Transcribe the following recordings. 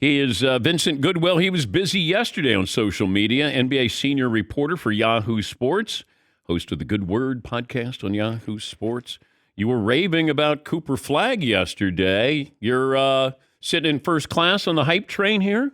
He is Vincent Goodwill. He was busy yesterday on social media, NBA senior reporter for Yahoo Sports, host of the Good Word podcast on Yahoo Sports. You were raving about Cooper Flagg yesterday. You're sitting in first class on the hype train here?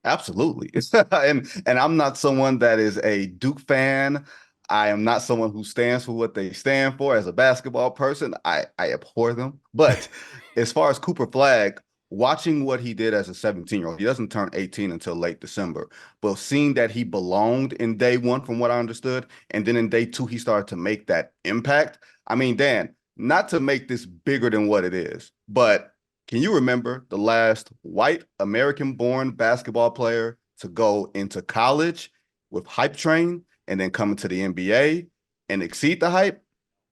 Absolutely. And I'm not someone that is a Duke fan. I am not someone who stands for what they stand for. As a basketball person, I abhor them. But as far as Cooper Flagg, watching what he did as a 17-year-old, he doesn't turn 18 until late December, but seeing that he belonged in day one, from what I understood, and then in day two, he started to make that impact. I mean, Dan, not to make this bigger than what it is, but can you remember the last white American-born basketball player to go into college with hype train and then come into the NBA and exceed the hype?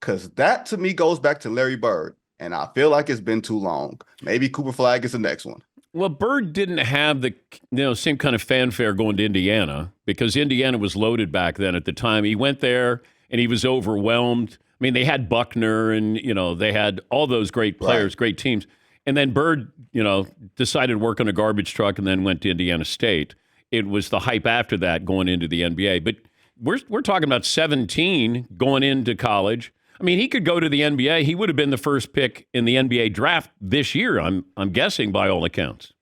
Because that, to me, goes back to Larry Bird, and I feel like it's been too long. Maybe Cooper Flagg is the next one. Well, Bird didn't have the same kind of fanfare going to Indiana because Indiana was loaded back then at the time. He went there and he was overwhelmed. I mean, they had Buckner and, they had all those great players, right, great teams. And then Bird, decided to work on a garbage truck and then went to Indiana State. It was the hype after that going into the NBA. But we're talking about 17 going into college. I mean, he could go to the NBA. He would have been the first pick in the NBA draft this year, I'm guessing, by all accounts.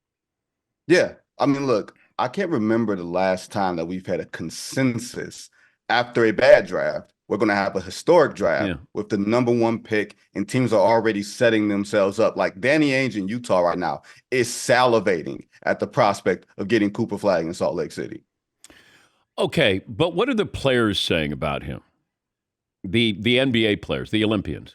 Yeah. I mean, look, I can't remember the last time that we've had a consensus after a bad draft. We're going to have a historic draft with the number one pick, and teams are already setting themselves up. Like Danny Ainge in Utah right now is salivating at the prospect of getting Cooper Flagg in Salt Lake City. Okay, but what are the players saying about him? The NBA players, the Olympians.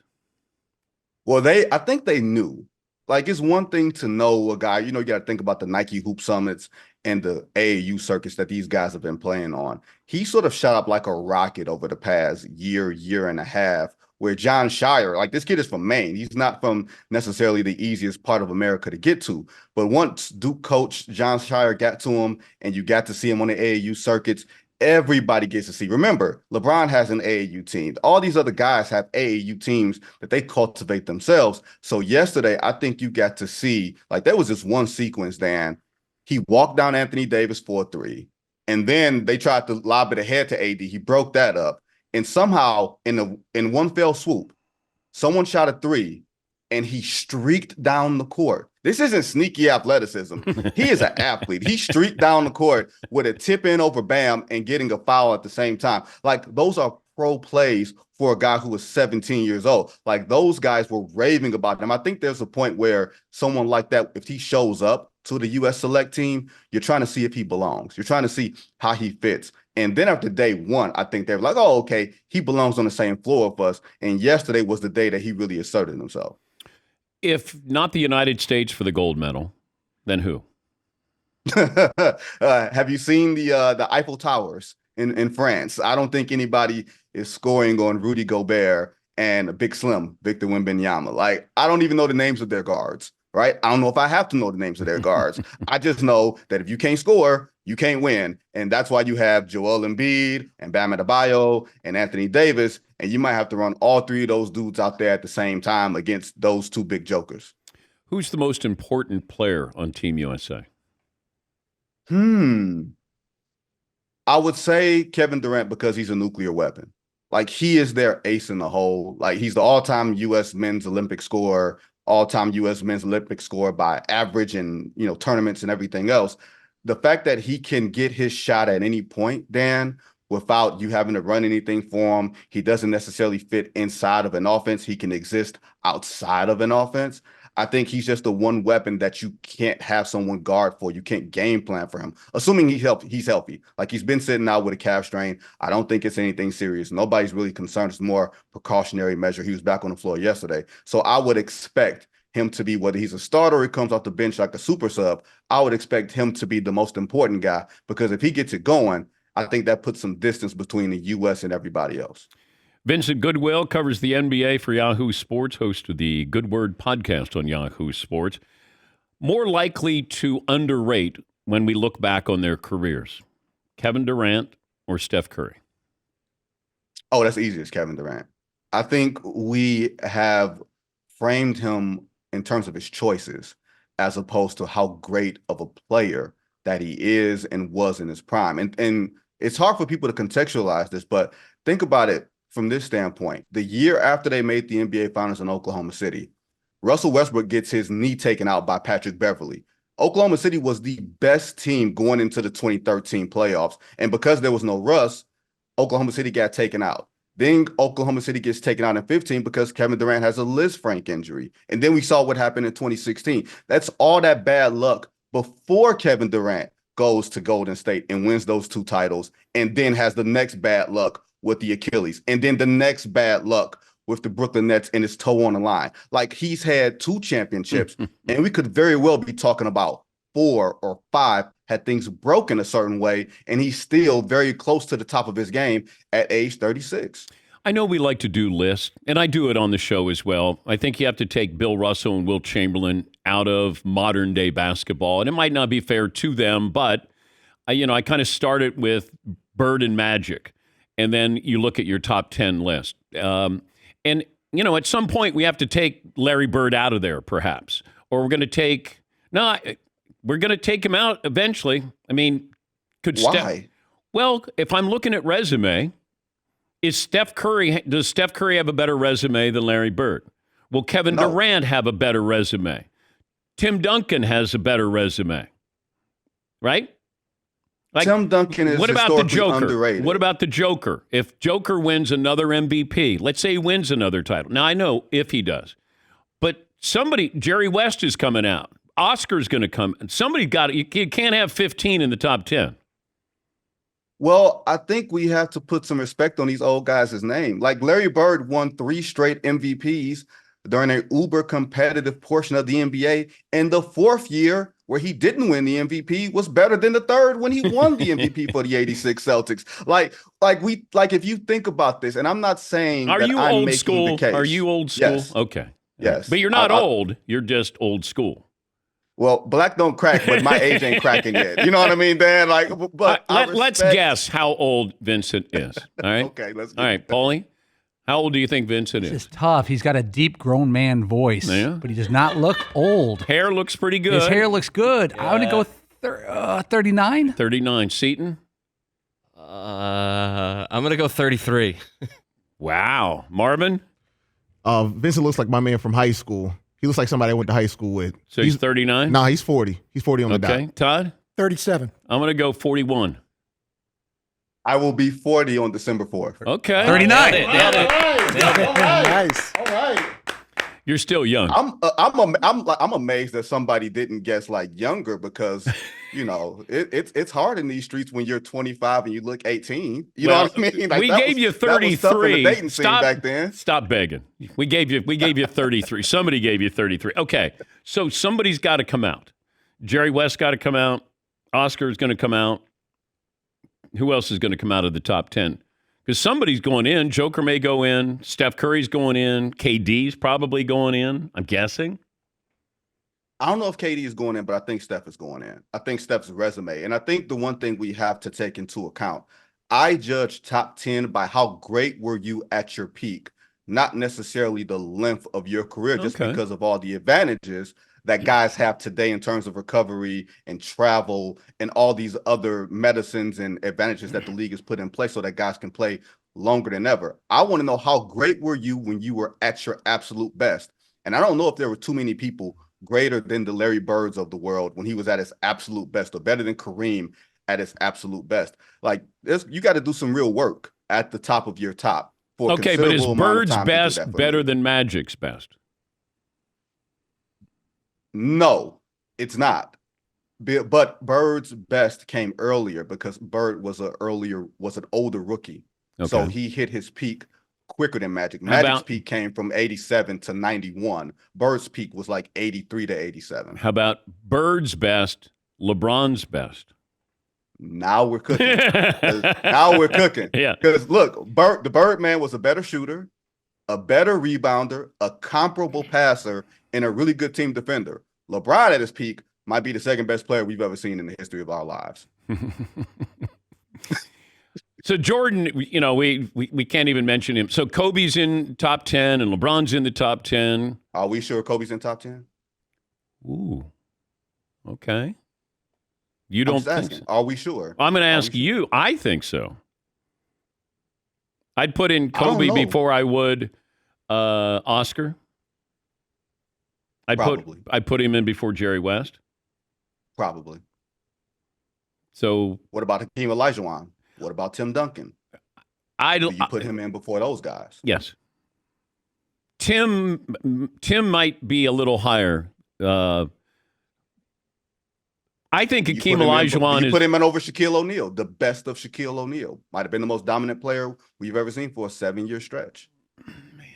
Well, I think they knew. Like, it's one thing to know a guy, you got to think about the Nike Hoop Summits and the AAU circuits that these guys have been playing on. He sort of shot up like a rocket over the past year and a half, where John Shire, like, this kid is from Maine. He's not from necessarily the easiest part of America to get to. But once Duke coach John Shire got to him and you got to see him on the AAU circuits, everybody gets to see. Remember, LeBron has an AAU team. All these other guys have AAU teams that they cultivate themselves. So yesterday, I think you got to see, like, there was this one sequence, Dan. He walked down Anthony Davis for a three, and then they tried to lob it ahead to AD. He broke that up. And somehow, in one fell swoop, someone shot a three, and he streaked down the court. This isn't sneaky athleticism. He is an athlete. He streaked down the court with a tip in over Bam and getting a foul at the same time. Like, those are pro plays for a guy who was 17 years old. Like, those guys were raving about him. I think there's a point where someone like that, if he shows up to the U.S. select team, you're trying to see if he belongs. You're trying to see how he fits. And then after day one, I think they're like, oh, okay, he belongs on the same floor of us. And yesterday was the day that he really asserted himself. If not the United States for the gold medal, then who? Have you seen the Eiffel Towers in France? I don't think anybody is scoring on Rudy Gobert and Big Slim, Victor Wembanyama. Like, I don't even know the names of their guards, right? I don't know if I have to know the names of their guards. I just know that if you can't score, you can't win. And that's why you have Joel Embiid and Bam Adebayo and Anthony Davis. And you might have to run all three of those dudes out there at the same time against those two big jokers. Who's the most important player on Team USA? I would say Kevin Durant, because he's a nuclear weapon. Like, he is their ace in the hole. Like, he's the all-time U.S. men's Olympic scorer, all-time U.S. men's Olympic scorer by average and, tournaments and everything else. The fact that he can get his shot at any point, Dan, without you having to run anything for him. He doesn't necessarily fit inside of an offense. He can exist outside of an offense. I think he's just the one weapon that you can't have someone guard for. You can't game plan for him, assuming he's healthy. Like, he's been sitting out with a calf strain. I don't think it's anything serious. Nobody's really concerned. It's more precautionary measure. He was back on the floor yesterday. So I would expect him to be, whether he's a starter or he comes off the bench like a super sub, I would expect him to be the most important guy, because if he gets it going, I think that puts some distance between the U.S. and everybody else. Vincent Goodwill covers the NBA for Yahoo Sports, host of the Good Word podcast on Yahoo Sports. More likely to underrate when we look back on their careers, Kevin Durant or Steph Curry? Oh, that's easy. It's Kevin Durant. I think we have framed him in terms of his choices as opposed to how great of a player that he is and was in his prime. And it's hard for people to contextualize this, but think about it from this standpoint. The year after they made the NBA Finals in Oklahoma City, Russell Westbrook gets his knee taken out by Patrick Beverley. Oklahoma City was the best team going into the 2013 playoffs. And because there was no Russ, Oklahoma City got taken out. Then Oklahoma City gets taken out in 15 because Kevin Durant has a Lisfranc injury. And then we saw what happened in 2016. That's all that bad luck before Kevin Durant goes to Golden State and wins those 2 titles, and then has the next bad luck with the Achilles, and then the next bad luck with the Brooklyn Nets and his toe on the line. Like, he's had 2 championships, and we could very well be talking about 4 or 5 had things broken a certain way, and he's still very close to the top of his game at age 36. I know we like to do lists, and I do it on the show as well. I think you have to take Bill Russell and Wilt Chamberlain out of modern-day basketball, and it might not be fair to them, but I kind of started with Bird and Magic, and then you look at your top 10 list. And at some point we have to take Larry Bird out of there, perhaps, or we're going to take him out eventually. I mean, Why? Well, if I'm looking at resume. Does Steph Curry have a better resume than Larry Bird? Will Kevin Durant have a better resume? Tim Duncan has a better resume, right? Tim Duncan is historically underrated. What about the Joker? If Joker wins another MVP, let's say he wins another title. Now, I know if he does, but Jerry West is coming out. Oscar's going to come. Somebody got it. You can't have 15 in the top 10. Well, I think we have to put some respect on these old guys' name. Like, Larry Bird won 3 straight MVPs during an uber competitive portion of the NBA. And the 4th year where he didn't win the MVP was better than the 3rd when he won the MVP for the 86 Celtics. Like if you think about this, and I'm not saying Are that you I'm old making school? the case. Are you old school? Yes. Okay. Yes. But you're not old. You're just old school. Well, black don't crack, but my age ain't cracking yet. You know what I mean, Dan? Like, but let's guess how old Vincent is. All right. Okay, let's. All right, Paulie, how old do you think Vincent is? This is tough. He's got a deep grown man voice, but he does not look old. Hair looks pretty good. His hair looks good. Yeah. I'm going to go 39. 39. Seton? I'm going to go 33. Wow. Marvin? Vincent looks like my man from high school. He looks like somebody I went to high school with. So he's 39? No, he's 40. He's 40 on the dot. Okay. Todd? 37. I'm going to go 41. I will be 40 on December 4th. Okay. 39. Nailed it. Nice. All right. You're still young. I'm amazed that somebody didn't guess like younger, because it's hard in these streets when you're 25 and you look 18. You know what I mean? Like, we gave you 33. Back then. Stop begging. We gave you 33. Somebody gave you 33. Okay, so somebody's got to come out. Jerry West got to come out. Oscar's going to come out. Who else is going to come out of the top 10? Because somebody's going in. Joker may go in. Steph Curry's going in. KD's probably going in, I'm guessing. I don't know if KD is going in, but I think Steph is going in. I think Steph's resume. And I think the one thing we have to take into account, I judge top 10 by how great were you at your peak, not necessarily the length of your career, just because of all the advantages that guys have today in terms of recovery and travel and all these other medicines and advantages that the league has put in place so that guys can play longer than ever. I want to know, how great were you when you were at your absolute best? And I don't know if there were too many people greater than the Larry Birds of the world when he was at his absolute best, or better than Kareem at his absolute best. Like, you got to do some real work at the top of your top. Okay, but is Bird's best better than Magic's best? No, it's not. But Bird's best came earlier because Bird was an older rookie. Okay. So he hit his peak quicker than Magic. Magic's peak came from 87 to 91. Bird's peak was like 83 to 87. How about Bird's best, LeBron's best? Now we're cooking. Now we're cooking. Yeah. Because look, the Birdman was a better shooter, a better rebounder, a comparable passer, and a really good team defender. LeBron at his peak might be the second best player we've ever seen in the history of our lives. So Jordan, we can't even mention him. So Kobe's in top 10 and LeBron's in the top 10. Are we sure Kobe's in top 10? Ooh. Okay. You don't think asking, so? are we sure? I'm going to ask you. I think so. I'd put in I don't Kobe know. before I would Oscar. Probably. I'd put him in before Jerry West. Probably. So what about Hakeem Olajuwon? What about Tim Duncan? Do you put him in before those guys? Yes. Tim might be a little higher. I think Hakeem Olajuwon you put him in over Shaquille O'Neal, the best of Shaquille O'Neal. Might have been the most dominant player we've ever seen for a 7-year stretch. Man.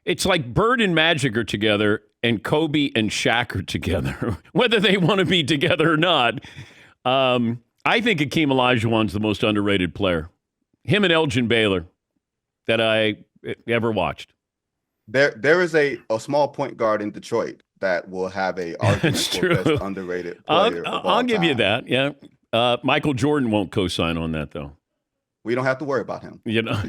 It's like Bird and Magic are together and Kobe and Shaq are together, whether they want to be together or not. I think Hakeem Olajuwon's the most underrated player. Him and Elgin Baylor that I ever watched. There is a small point guard in Detroit that will have a argument for best underrated player. I'll give you that. Yeah, Michael Jordan won't co-sign on that though. We don't have to worry about him. You know,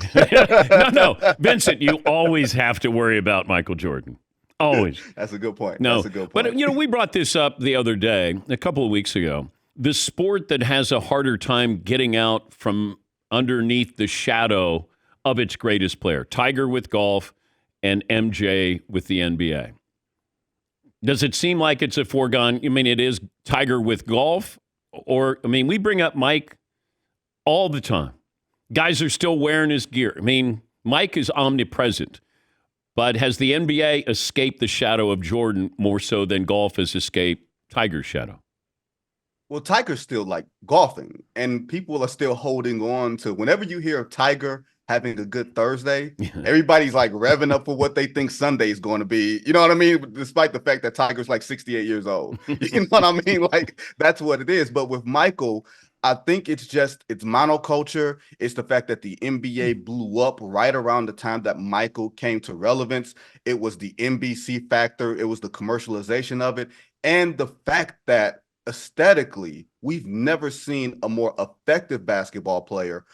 no, Vincent, you always have to worry about Michael Jordan. Always. That's a good point. No, that's a good point. But we brought this up the other day, a couple of weeks ago. The sport that has a harder time getting out from underneath the shadow of its greatest player, Tiger with golf and MJ with the NBA. Does it seem like it's a foregone? I mean, it is Tiger with golf? Or, I mean, we bring up Mike all the time. Guys are still wearing his gear. I mean, Mike is omnipresent. But has the NBA escaped the shadow of Jordan more so than golf has escaped Tiger's shadow? Well, Tiger's still like golfing, and people are still holding on to whenever you hear of Tiger having a good Thursday, everybody's like revving up for what they think Sunday is going to be. You know what I mean? Despite the fact that Tiger's like 68 years old. You know what I mean? Like, that's what it is. But with Michael, I think it's monoculture. It's the fact that the NBA blew up right around the time that Michael came to relevance. It was the NBC factor. It was the commercialization of it. And the fact that aesthetically, we've never seen a more effective basketball player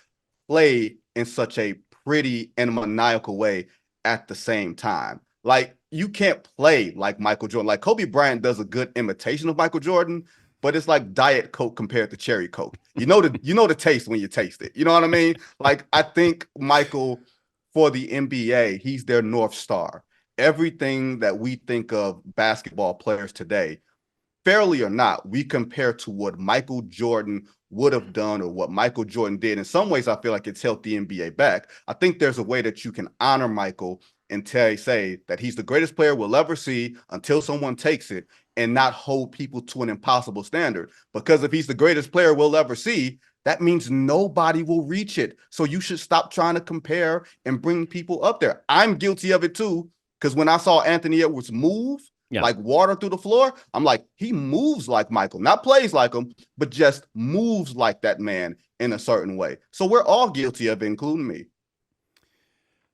play in such a pretty and maniacal way at the same time. Like, you can't play like Michael Jordan. Like, Kobe Bryant does a good imitation of Michael Jordan, but it's like Diet Coke compared to Cherry Coke. You know the taste when you taste it. You know what I mean? Like, I think Michael, for the NBA, he's their North Star. Everything that we think of basketball players today, fairly or not, we compare to what Michael Jordan would have done or what Michael Jordan did. In some ways, I feel like it's held the NBA back. I think there's a way that you can honor Michael and say that he's the greatest player we'll ever see until someone takes it, and not hold people to an impossible standard. Because if he's the greatest player we'll ever see, that means nobody will reach it. So you should stop trying to compare and bring people up there. I'm guilty of it too, because when I saw Anthony Edwards move, like water through the floor, I'm like, he moves like Michael, not plays like him, but just moves like that man in a certain way. So we're all guilty of it, including me.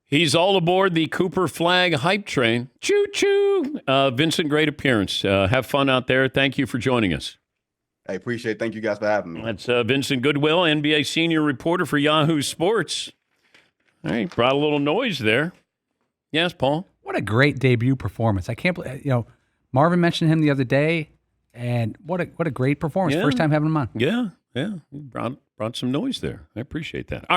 He's all aboard the Cooper Flagg hype train. Choo-choo. Vincent, great appearance. Have fun out there. Thank you for joining us. I appreciate it. Thank you guys for having me. That's Vincent Goodwill, NBA senior reporter for Yahoo Sports. All right, brought a little noise there. Yes, Paul? What a great debut performance. I can't believe, Marvin mentioned him the other day, and what a great performance. Yeah. First time having him on. Yeah. He brought some noise there. I appreciate that. All right.